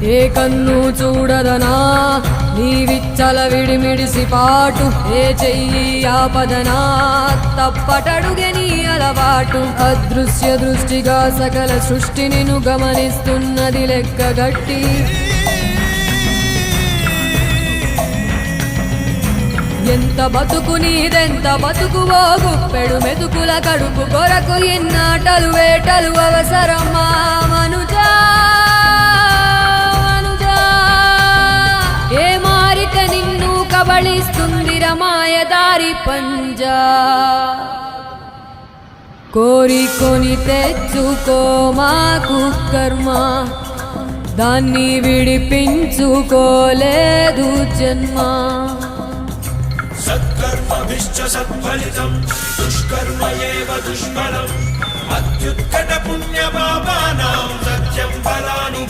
ఏ కన్ను చూడదనా నీ విచ్చల విడిమిడిసి పాటు, ఏ చెయ్యి ఆపదనా తప్పటడుగే నీ అలవాటు. అదృశ్య దృష్టిగా సకల సృష్టిని ను గమనిస్తున్నది లెక్కగట్టి, ఎంత బతుకు నీదెంత బతుకువో గుప్పెడు మెతుకుల కడుపు కొరకు ఎన్నాటలు వేటలు అవసరమా మనుజా మనుజా. ఏ మారిక నిన్ను కబళిస్తుంది రమాయదారి పంజా. కోరికొని తెచ్చుకో మాకు కర్మ, దాన్ని విడిపించుకోలేదు జన్మ. సత్కర్మభిశ్చ సత్ఫలితం దుష్కర్మ ఏవ దుష్ఫలం. అత్యుత్కట పుణ్య పాపానాం సత్యం ఫలాని